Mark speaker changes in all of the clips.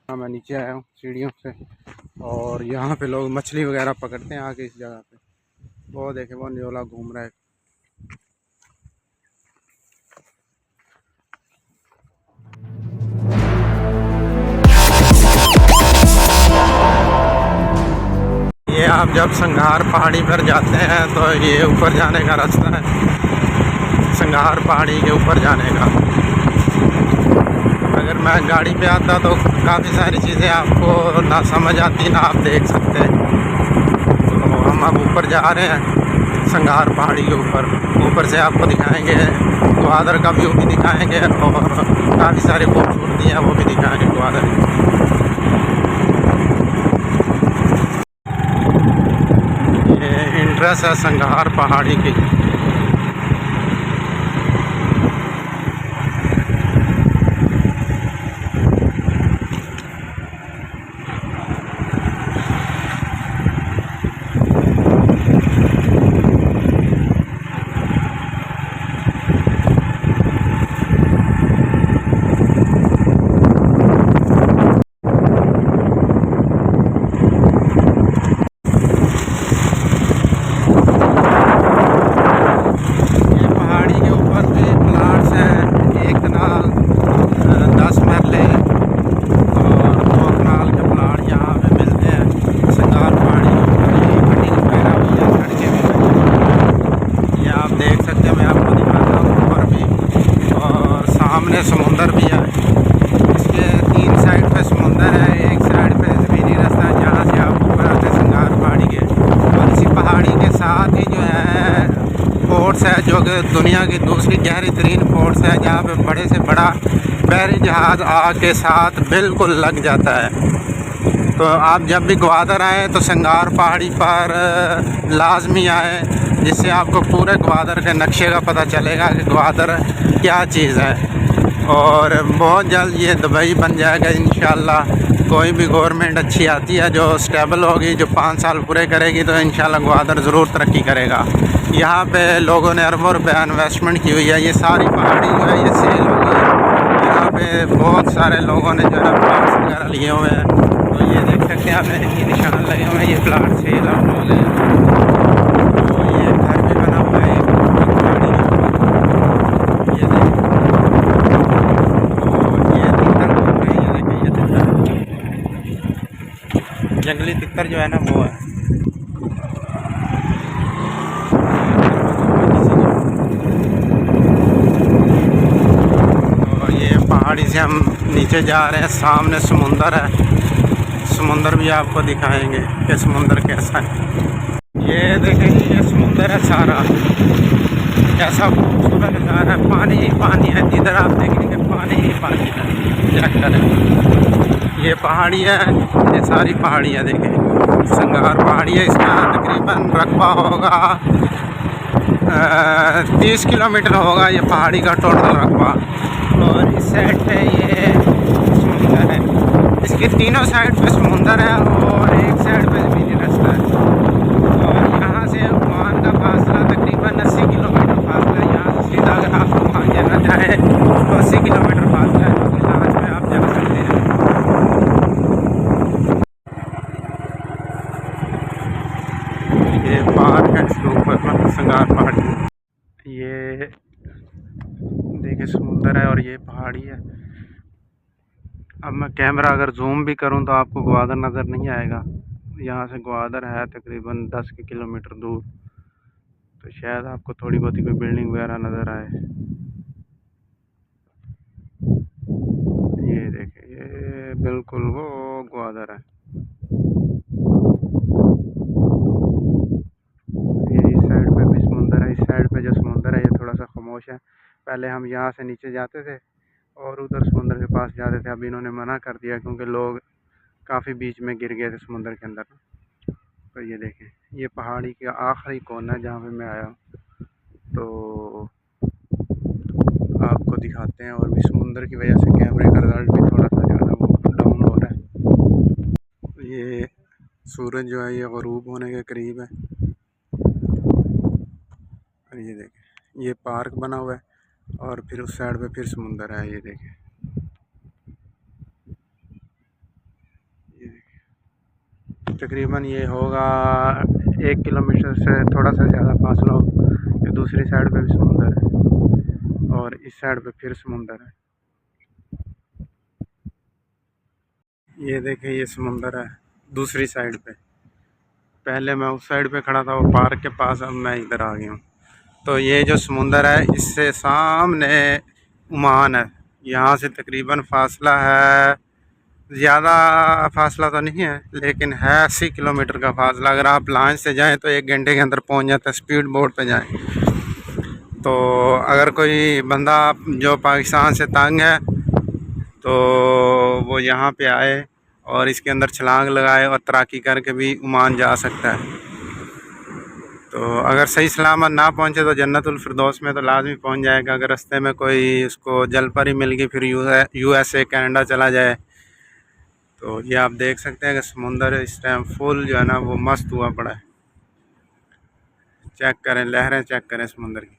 Speaker 1: मैं नीचे आया हूँ सीढ़ियों से, और यहाँ पे लोग मछली वगैरह पकड़ते हैं आके इस जगह पे। वो देखे वो न्योला घूम रहा है। ये आप जब संघार पहाड़ी पर जाते हैं तो ये ऊपर जाने का रास्ता है, संघार पहाड़ी के ऊपर जाने का। अगर मैं गाड़ी पे आता तो काफ़ी सारी चीज़ें आपको ना समझ आती ना आप देख सकते। तो हम अब ऊपर जा रहे हैं संघार पहाड़ी के ऊपर से आपको दिखाएंगे, ग्वादर का व्यू भी दिखाएंगे और काफ़ी सारी खूबसूरती है वो भी दिखाएंगे ग्वादर की। ये इंट्रेस्ट है संघार पहाड़ी की। समुंदर भी है, इसके 3 साइड पे समुंदर है, एक साइड पे ज़मीनी रास्ता है जहाँ से आप ऊपर आते हैं संघार पहाड़ी के। और इसी पहाड़ी के साथ ही जो है फोर्ट्स है, जो कि दुनिया की दूसरी गहरी तरीन फोर्ट्स है, जहाँ पे बड़े से बड़ा बहरी जहाज़ आके साथ बिल्कुल लग जाता है। तो आप जब भी ग्वादर आए तो संघार पहाड़ी पर लाजमी आए, जिससे आपको पूरे ग्वादर के नक्शे का पता चलेगा कि ग्वादर क्या चीज़ है। और बहुत जल्द ये दुबई बन जाएगा इंशाल्लाह। कोई भी गवर्नमेंट अच्छी आती है जो स्टेबल होगी, जो 5 साल पूरे करेगी, तो इंशाल्लाह ग्वादर ज़रूर तरक्की करेगा। यहाँ पे लोगों ने अरबों रुपये इन्वेस्टमेंट की हुई है। ये सारी पहाड़ी जो है ये सेल हो गई है। यहाँ पे बहुत सारे लोगों ने जो है प्लाट्स वगैरह लिए हुए हैं। तो ये देख सकते हैं आप, ये निशान लगे हुए हैं, ये प्लाट सेल आउट हो गए। तो ये घर भी बना हुआ है ये देख। जंगली तितर जो है ना वो है। और ये पहाड़ी से हम नीचे जा रहे हैं, सामने समुंदर है। समुंदर भी आपको दिखाएंगे कि समुंदर कैसा है। ये देखेंगे ये समुंदर है सारा, कैसा खूबसूरत नज़ारा है। पानी ही पानी है, जिधर आप देखेंगे पानी ही पानी है। चेक करें, ये पहाड़ी है, ये सारी पहाड़ी है। देखें संघार पहाड़ी है, इसका तकरीबन रकबा होगा 30 किलोमीटर होगा ये पहाड़ी का टोटल रकबा। और इस साइड पे ये समुंदर है, इसके तीनों साइड पे समुंदर है और एक साइड पे ज़मीनी रास्ता है। और यहाँ से ओमान का फासला तकरीबन 80 किलोमीटर फासला है। यहाँ से सीधा अगर आप ओमान जाना चाहें तो 80 किलोमीटर फासला है, जो कि जहाज में आप जा सकते हैं। ये पार्क है इसके ऊपर संघार पहाड़ी। ये देखिए समुंदर है और ये पहाड़ी है। अब मैं कैमरा अगर जूम भी करूं तो आपको ग्वादर नज़र नहीं आएगा। यहाँ से ग्वादर है तकरीबन 10 किलोमीटर दूर, तो शायद आपको थोड़ी बहुत ही कोई बिल्डिंग वगैरह नज़र आए। ये देखिए ये बिल्कुल वो ग्वादर है। ये इस साइड पे भी समुंदर है, इस साइड पे जो समुंदर है ये थोड़ा सा खामोश है। पहले हम यहाँ से नीचे जाते थे और उधर समुंदर के पास जाते थे। अब इन्होंने मना कर दिया क्योंकि लोग काफ़ी बीच में गिर गए थे समुंदर के अंदर। तो ये देखें ये पहाड़ी का आखिरी कोना है जहाँ पे मैं आया हूँ, तो आपको दिखाते हैं। और भी समुंदर की वजह से कैमरे का रिजल्ट भी थोड़ा सा जो है ना वो डाउन हो रहा है। ये सूरज जो है ये ग़ुरूब होने के करीब है। ये देखें, ये पार्क बना हुआ है और फिर उस साइड पे फिर समुंदर है। ये देखें, ये देखें, तकरीबन ये होगा 1 किलोमीटर से थोड़ा सा ज़्यादा फासला हो। ये दूसरी साइड पे भी समुंदर है और इस साइड पे फिर समुंदर है। ये देखें, ये समुंदर है दूसरी साइड पे। पहले मैं उस साइड पे खड़ा था वो पार्क के पास, अब मैं इधर आ गया हूँ। तो ये जो समुंदर है इससे सामने ओमान है। यहाँ से तकरीबन फासला है, ज़्यादा फासला तो नहीं है लेकिन है 80 किलोमीटर का फासला। अगर आप लॉन्च से जाएं तो 1 घंटे के अंदर पहुँच जाते हैं, स्पीड बोट पे जाएं। तो अगर कोई बंदा जो पाकिस्तान से तंग है तो वो यहाँ पे आए और इसके अंदर छलांग लगाए और तैराकी करके भी ओमान जा सकता है। तो अगर सही सलामत ना पहुँचे तो जन्नतुल फिरदौस में तो लाजमी पहुँच जाएगा। अगर रास्ते में कोई उसको जलपरी मिल गई फिर USA कनाडा चला जाए। तो ये आप देख सकते हैं कि समुंदर इस टाइम फुल जो है ना वो मस्त हुआ पड़ा है। चेक करें, लहरें चेक करें समुंदर की।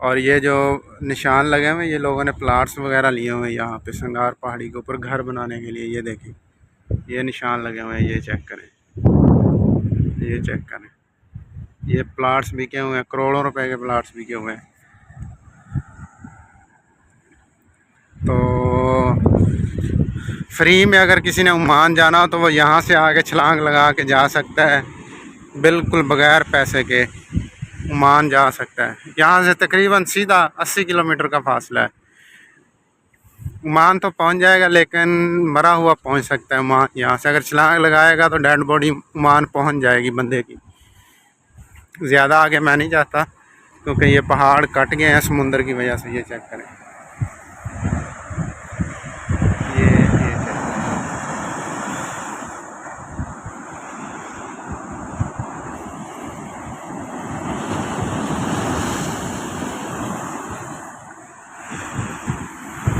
Speaker 1: और ये जो निशान लगे हुए हैं ये लोगों ने प्लाट्स वगैरह लिए हुए हैं यहाँ पे संगार पहाड़ी के ऊपर घर बनाने के लिए। ये देखिए, ये निशान लगे हुए हैं, ये चेक करें, ये चेक करें। ये प्लाट्स बिके हुए हैं, करोड़ों रुपए के प्लाट्स बिके हुए हैं। तो फ्री में अगर किसी ने ओमान जाना हो तो वो यहाँ से आके छलांग लगा के जा सकता है, बिल्कुल बगैर पैसे के ओमान जा सकता है। यहाँ से तकरीबन सीधा 80 किलोमीटर का फासला है। ओमान तो पहुँच जाएगा लेकिन मरा हुआ पहुँच सकता है ओमान। यहाँ से अगर छलांग लगाएगा तो डेड बॉडी ओमान पहुँच जाएगी बंदे की। ज़्यादा आगे मैं नहीं जाता क्योंकि ये पहाड़ कट गए हैं समुंदर की वजह से। ये चेक करें, ये चेक करें।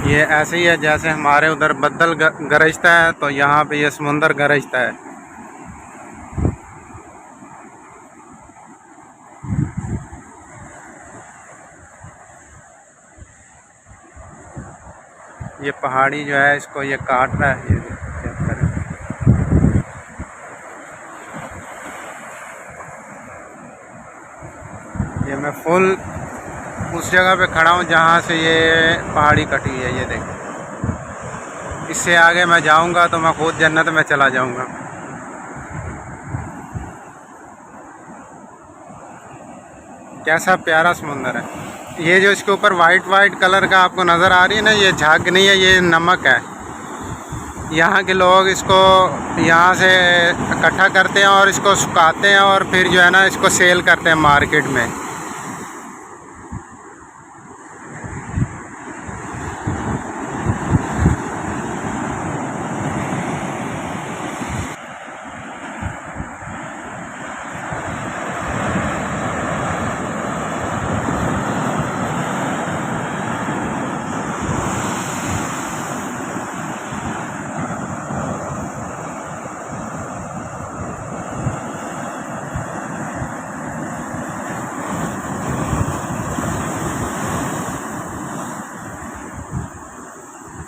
Speaker 1: ये ऐसे ही है जैसे हमारे उधर बद्दल गरजता है तो यहाँ पे ये समुंदर गरजता है। ये पहाड़ी जो है इसको ये काट रहा है। ये चेक करें, ये मैं फुल उस जगह पे खड़ा हूँ जहाँ से ये पहाड़ी कटी है। ये देखो, इससे आगे मैं जाऊँगा तो मैं खुद जन्नत में चला जाऊँगा। कैसा प्यारा समुंदर है। ये जो इसके ऊपर वाइट कलर का आपको नज़र आ रही है ना, ये झाग नहीं है, ये नमक है। यहाँ के लोग इसको यहाँ से इकट्ठा करते हैं और इसको सुखाते हैं और फिर जो है ना इसको सेल करते हैं मार्केट में।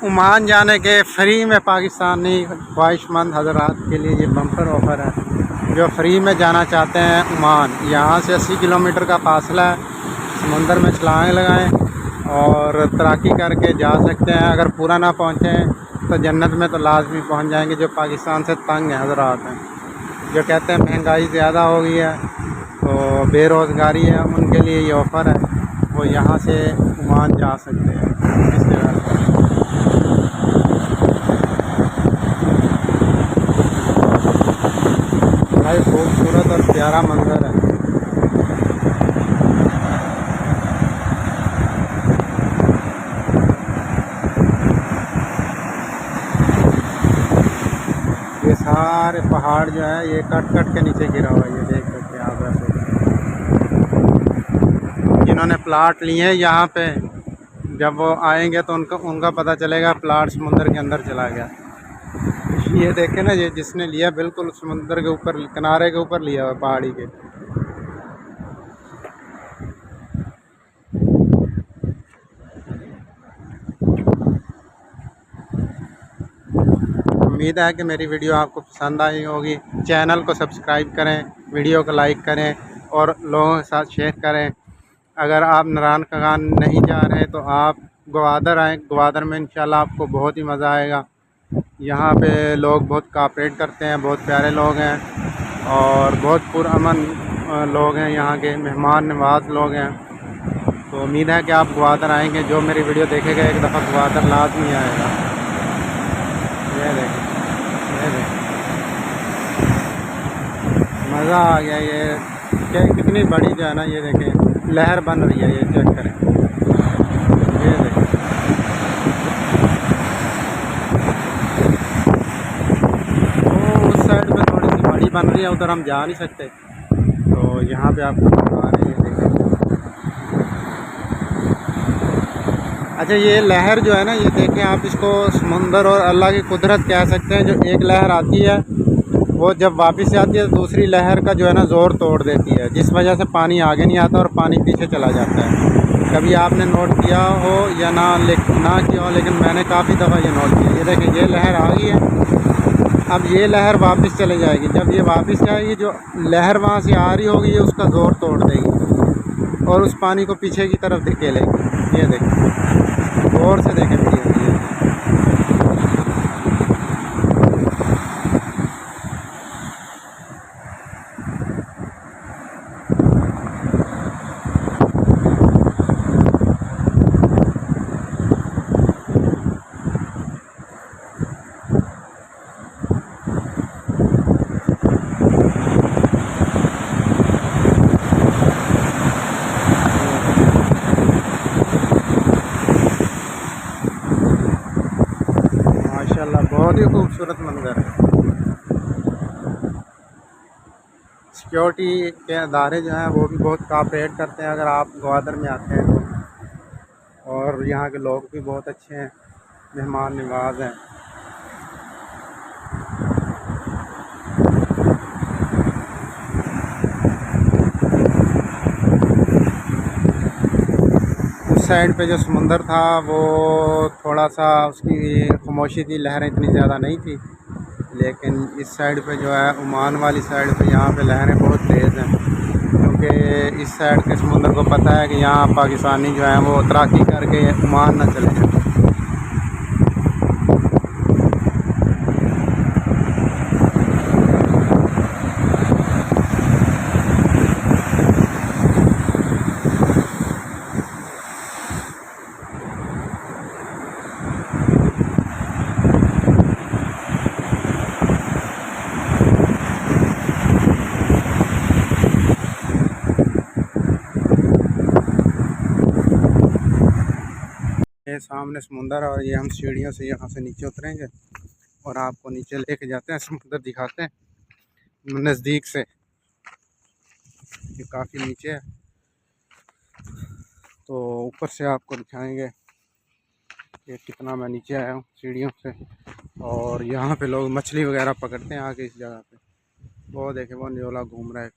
Speaker 1: ओमान जाने के फ्री में पाकिस्तानी ख्वाहिशमंद हजरात के लिए ये बम्पर ऑफ़र है। जो फ्री में जाना चाहते हैं ओमान, यहाँ से 80 किलोमीटर का फासला है। समुंदर में छलांग लगाएं और तैराकी करके जा सकते हैं। अगर पूरा ना पहुँचें तो जन्नत में तो लाजमी पहुँच जाएंगे। जो पाकिस्तान से तंग है हजरात हैं, जो कहते हैं महंगाई ज़्यादा हो गई है तो बेरोज़गारी है, उनके लिए ये ऑफ़र है। वो यहाँ से ओमान जा सकते हैं इस जगह पर। भाई खूबसूरत और प्यारा मंजर है। ये सारे पहाड़ जो है ये कट के नीचे गिरा हुआ है। ये देख सकते हैं आप ऐसे। जिन्होंने प्लाट लिए हैं यहाँ पे, जब वो आएंगे तो उनका पता चलेगा प्लाट समुंदर के अंदर चला गया। ये देखें ना, ये जिसने लिया बिल्कुल समुंदर के ऊपर, किनारे के ऊपर लिया हुआ पहाड़ी के। उम्मीद है कि मेरी वीडियो आपको पसंद आई होगी। चैनल को सब्सक्राइब करें, वीडियो को लाइक करें और लोगों के साथ शेयर करें। अगर आप नारायण खगान नहीं जा रहे तो आप ग्वादर आएँ। ग्वादर में इंशाल्लाह आपको बहुत ही मज़ा आएगा। यहाँ पे लोग बहुत कोऑपरेट करते हैं, बहुत प्यारे लोग हैं और बहुत पुरअमन लोग हैं। यहाँ के मेहमान नवाज लोग हैं। तो उम्मीद है कि आप ग्वादर आएंगे। जो मेरी वीडियो देखेगा एक दफ़ा ग्वादर लाजमी आएगा। ये देखें, ये देखें, मज़ा आ गया। ये क्या कितनी बड़ी जो है ना, ये देखें लहर बन रही है, ये चेक करें, ये देखें। तो उस साइड पे थोड़ी सी बड़ी बन रही है, उधर हम जा नहीं सकते, तो यहाँ पे आपको दिखा रहे हैं, देखें। अच्छा, ये लहर जो है ना, ये देखें आप, इसको समुंदर और अल्लाह की कुदरत कह सकते हैं। जो एक लहर आती है वो जब वापस आती है तो दूसरी लहर का जो है ना ज़ोर तोड़ देती है, जिस वजह से पानी आगे नहीं आता और पानी पीछे चला जाता है। कभी आपने नोट किया हो या ना किया हो, लेकिन मैंने काफ़ी दफ़ा ये नोट किया। ये देखें, ये लहर आ गई है, अब ये लहर वापस चले जाएगी। जब ये वापस जाएगी, जो लहर वहाँ से आ रही होगी, ये उसका ज़ोर तोड़ देगी और उस पानी को पीछे की तरफ धकेलेगी। ये देखें, गौर से देखें वीडियो। माशाल्लाह बहुत ही खूबसूरत मंज़र है। सिक्योरिटी के अदारे जो हैं वो भी बहुत कोऑपरेट करते हैं अगर आप ग्वादर में आते हैं तो। और यहाँ के लोग भी बहुत अच्छे हैं, मेहमान नवाज हैं। उस साइड पे जो समुंदर था वो थोड़ा सा उसकी खामोशी थी, लहरें इतनी ज़्यादा नहीं थी। लेकिन इस साइड पे जो है, ओमान वाली साइड पे, यहाँ पे लहरें बहुत तेज़ हैं, क्योंकि इस साइड के समुंदर को पता है कि यहाँ पाकिस्तानी जो है वो तैराकी करके ओमान न चले जाए। ये सामने समुंदर है और ये हम सीढ़ियों से यहाँ से नीचे उतरेंगे और आपको नीचे लेके जाते हैं, समुंदर दिखाते हैं नज़दीक से। ये काफ़ी नीचे है, तो ऊपर से आपको दिखाएंगे कि कितना मैं नीचे आया हूँ सीढ़ियों से। और यहाँ पे लोग मछली वगैरह पकड़ते हैं आके इस जगह पे। वो देखे, वो न्योला घूम रहा है।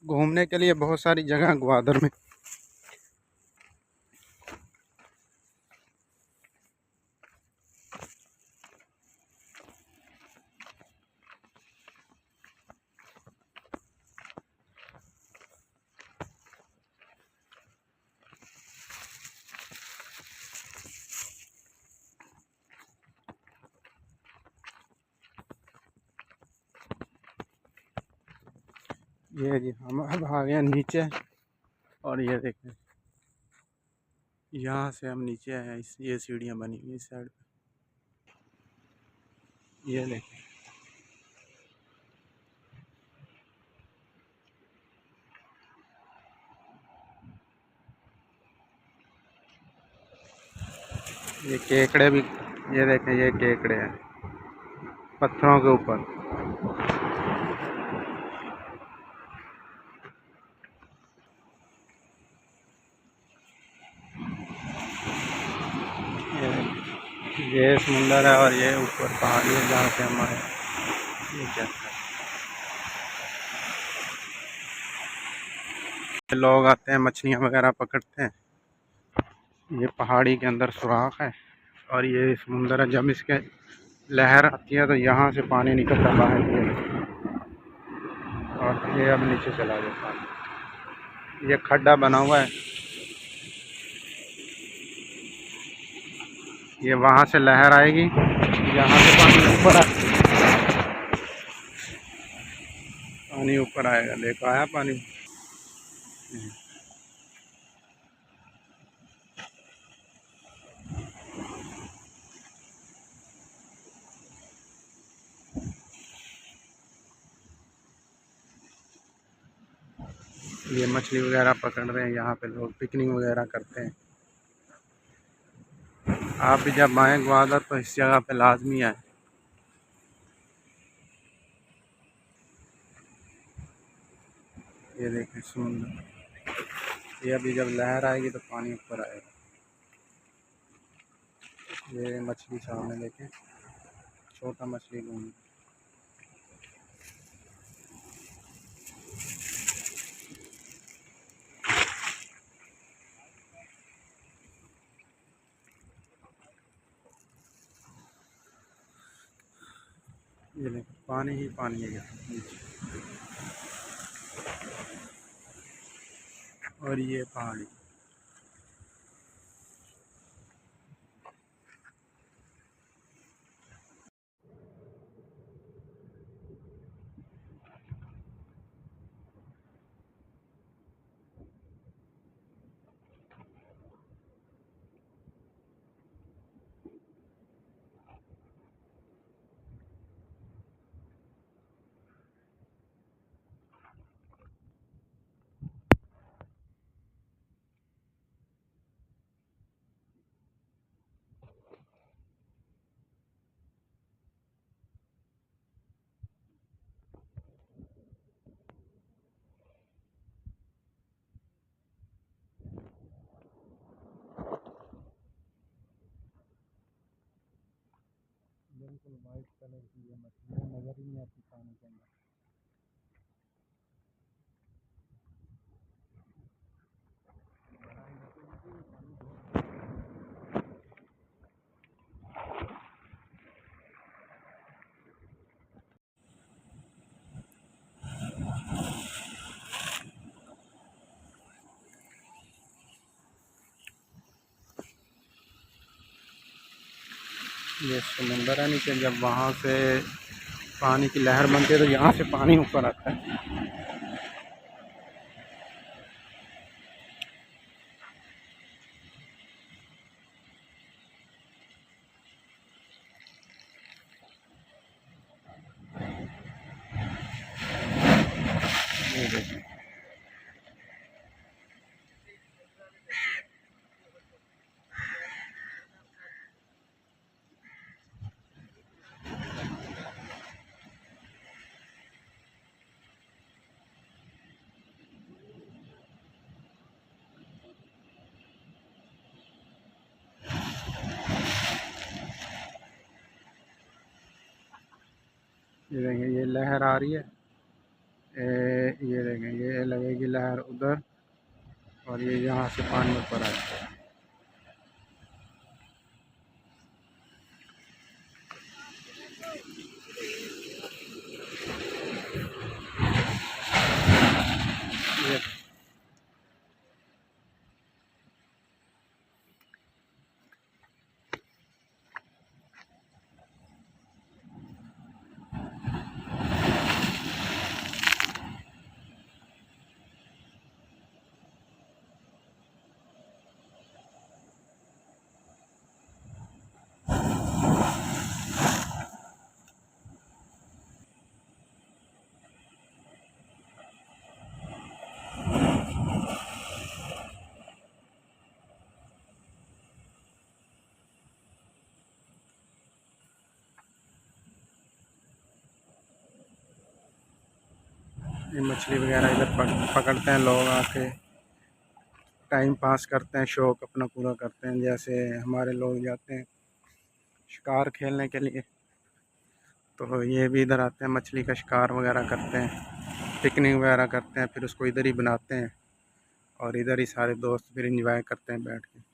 Speaker 1: घूमने के लिए बहुत सारी जगह ग्वादर में। ये जी हम अब आ गए नीचे और ये देखें, यहाँ से हम नीचे आए हैं। इस ये सीढ़ियाँ बनी हुई इस साइड पे, ये देखें। ये केकड़े भी, ये देखें, ये केकड़े हैं पत्थरों के ऊपर। ये समुंदर है और ये ऊपर पहाड़ी है जहाँ से हमारे ये क्या है। लोग आते हैं, मछलियाँ वगैरह पकड़ते हैं। ये पहाड़ी के अंदर सुराख है और ये समुंदर है। जब इसके लहर आती है तो यहाँ से पानी निकलता बाहर ये, और ये अब नीचे चला गया पानी। ये खड्डा बना हुआ है, ये वहाँ से लहर आएगी, यहाँ से पानी ऊपर आएगा। देखो आया पानी। ये मछली वगैरह पकड़ रहे हैं, यहाँ पे लोग पिकनिक वगैरह करते हैं। आप भी जब आएँ ग्वादर तो इस जगह पे लाजमी आए। ये देखें समुंदर, ये अभी जब लहर आएगी तो पानी ऊपर आएगा। ये मछली सामने देखें, छोटा मछली घूम। ये देखें पानी ही पानी है यहाँ नीचे, और ये पहाड़ी। बिल्कुल वाइट कलर की ये मछली नज़र ही नहीं आती पानी के अंदर। ये समुंदर है नीचे, जब वहाँ से पानी की लहर बनती है तो यहाँ से पानी ऊपर आता है। ये देखिए, ये देखें ये लहर आ रही है। ये देखें ये लगेगी लहर उधर, और ये यहाँ से पानी ऊपर आता है। ये मछली वगैरह इधर पकड़ते हैं लोग आके, टाइम पास करते हैं, शौक़ अपना पूरा करते हैं। जैसे हमारे लोग जाते हैं शिकार खेलने के लिए, तो ये भी इधर आते हैं, मछली का शिकार वगैरह करते हैं, पिकनिक वगैरह करते हैं, फिर उसको इधर ही बनाते हैं। और इधर ही सारे दोस्त फिर एंजॉय करते हैं बैठ के।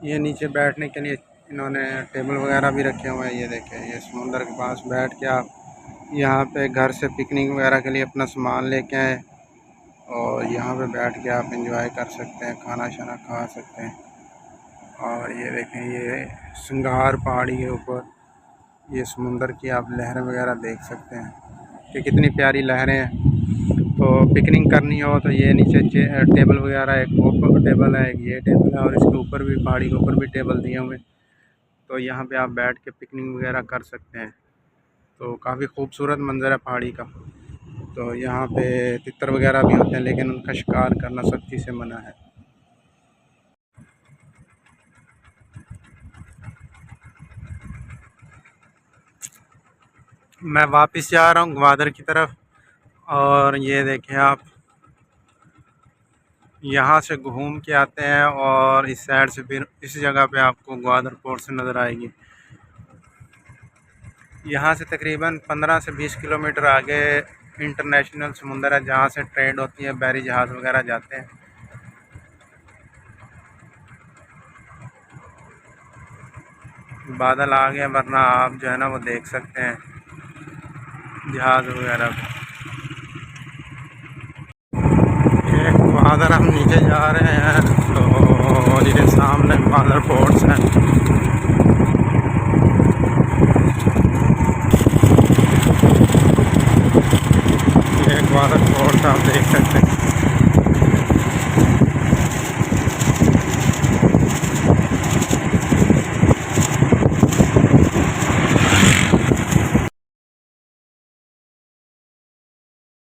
Speaker 1: ये नीचे बैठने के लिए इन्होंने टेबल वगैरह भी रखे हुए हैं। ये देखें, ये समुंदर के पास बैठ के आप यहाँ पे घर से पिकनिक वगैरह के लिए अपना सामान लेके आए और यहाँ पे बैठ के आप एंजॉय कर सकते हैं, खाना शाना खा सकते हैं। और ये देखें, ये सिंगार पहाड़ी के ऊपर ये समुंदर की आप लहरें वगैरह देख सकते हैं कि कितनी प्यारी लहरें हैं। तो पिकनिक करनी हो तो ये नीचे टेबल वगैरह, एक वो टेबल है, एक ये टेबल है, और इसके ऊपर भी, पहाड़ी के ऊपर भी टेबल दिए हुए, तो यहाँ पे आप बैठ के पिकनिक वगैरह कर सकते हैं। तो काफ़ी खूबसूरत मंज़र है पहाड़ी का। तो यहाँ पे तितर वगैरह भी होते हैं, लेकिन उनका शिकार करना सख्ती से मना है। मैं वापस जा रहा हूँ ग्वादर की तरफ, और ये देखें आप, यहाँ से घूम के आते हैं और इस साइड से फिर इस जगह पे आपको ग्वादर पोर्ट से नज़र आएगी। यहाँ से तकरीबन 15 से 20 किलोमीटर आगे इंटरनेशनल समुंदर है, जहाँ से ट्रेड होती है, बहरी जहाज़ वगैरह जाते हैं। बादल आ गए, वरना आप जो है ना वो देख सकते हैं जहाज़ वगैरह को। ये ग्वादर हम नीचे जा रहे हैं, तो ये सामने ग्वादर पोर्ट्स हैं। ये ग्वादर पोर्ट आप देख सकते हैं।